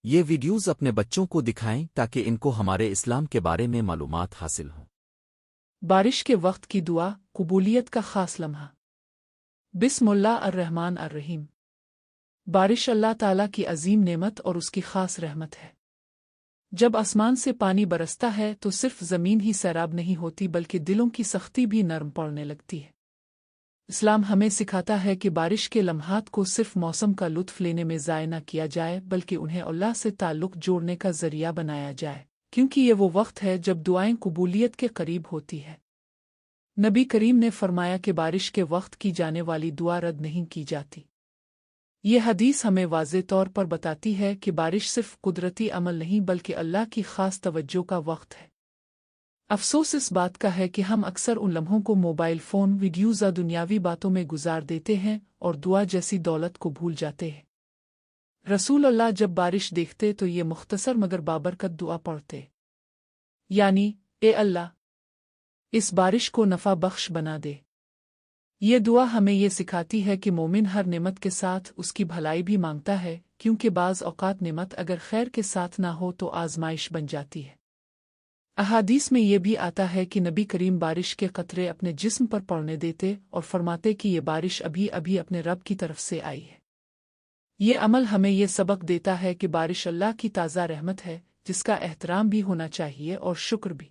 یہ ویڈیوز اپنے بچوں کو دکھائیں تاکہ ان کو ہمارے اسلام کے بارے میں معلومات حاصل ہوں۔ بارش کے وقت کی دعا قبولیت کا خاص لمحہ۔ بسم اللہ الرحمن الرحیم۔ بارش اللہ تعالیٰ کی عظیم نعمت اور اس کی خاص رحمت ہے۔ جب آسمان سے پانی برستا ہے تو صرف زمین ہی سیراب نہیں ہوتی بلکہ دلوں کی سختی بھی نرم پڑنے لگتی ہے۔ اسلام ہمیں سکھاتا ہے کہ بارش کے لمحات کو صرف موسم کا لطف لینے میں ضائع نہ کیا جائے بلکہ انہیں اللہ سے تعلق جوڑنے کا ذریعہ بنایا جائے، کیونکہ یہ وہ وقت ہے جب دعائیں قبولیت کے قریب ہوتی ہے۔ نبی کریم نے فرمایا کہ بارش کے وقت کی جانے والی دعا رد نہیں کی جاتی۔ یہ حدیث ہمیں واضح طور پر بتاتی ہے کہ بارش صرف قدرتی عمل نہیں بلکہ اللہ کی خاص توجہ کا وقت ہے۔ افسوس اس بات کا ہے کہ ہم اکثر ان لمحوں کو موبائل فون، ویڈیوز یا دنیاوی باتوں میں گزار دیتے ہیں اور دعا جیسی دولت کو بھول جاتے ہیں۔ رسول اللہ جب بارش دیکھتے تو یہ مختصر مگر بابرکت دعا پڑھتے، یعنی اے اللہ، اس بارش کو نفع بخش بنا دے۔ یہ دعا ہمیں یہ سکھاتی ہے کہ مومن ہر نعمت کے ساتھ اس کی بھلائی بھی مانگتا ہے، کیونکہ بعض اوقات نعمت اگر خیر کے ساتھ نہ ہو تو آزمائش بن جاتی ہے۔ احادیث میں یہ بھی آتا ہے کہ نبی کریم بارش کے قطرے اپنے جسم پر پڑنے دیتے اور فرماتے کہ یہ بارش ابھی ابھی اپنے رب کی طرف سے آئی ہے۔ یہ عمل ہمیں یہ سبق دیتا ہے کہ بارش اللہ کی تازہ رحمت ہے جس کا احترام بھی ہونا چاہیے اور شکر بھی۔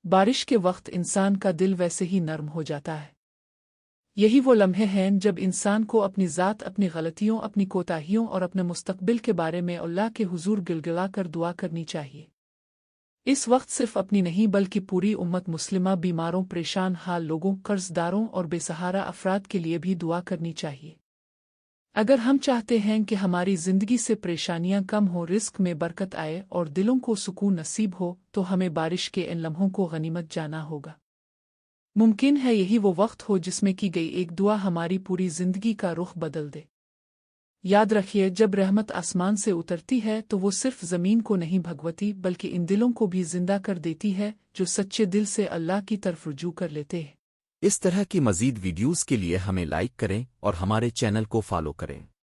بارش کے وقت انسان کا دل ویسے ہی نرم ہو جاتا ہے۔ یہی وہ لمحے ہیں جب انسان کو اپنی ذات، اپنی غلطیوں، اپنی کوتاہیوں اور اپنے مستقبل کے بارے میں اللہ کے حضور گڑگڑا کر دعا کرنی چاہیے۔ اس وقت صرف اپنی نہیں بلکہ پوری امت مسلمہ، بیماروں، پریشان حال لوگوں، قرض داروں اور بے سہارا افراد کے لیے بھی دعا کرنی چاہیے۔ اگر ہم چاہتے ہیں کہ ہماری زندگی سے پریشانیاں کم ہوں، رزق میں برکت آئے اور دلوں کو سکون نصیب ہو، تو ہمیں بارش کے ان لمحوں کو غنیمت جانا ہوگا۔ ممکن ہے یہی وہ وقت ہو جس میں کی گئی ایک دعا ہماری پوری زندگی کا رخ بدل دے۔ یاد رکھیے، جب رحمت آسمان سے اترتی ہے تو وہ صرف زمین کو نہیں بھگوتی بلکہ ان دلوں کو بھی زندہ کر دیتی ہے جو سچے دل سے اللہ کی طرف رجوع کر لیتے ہیں۔ اس طرح کی مزید ویڈیوز کے لیے ہمیں لائک کریں اور ہمارے چینل کو فالو کریں۔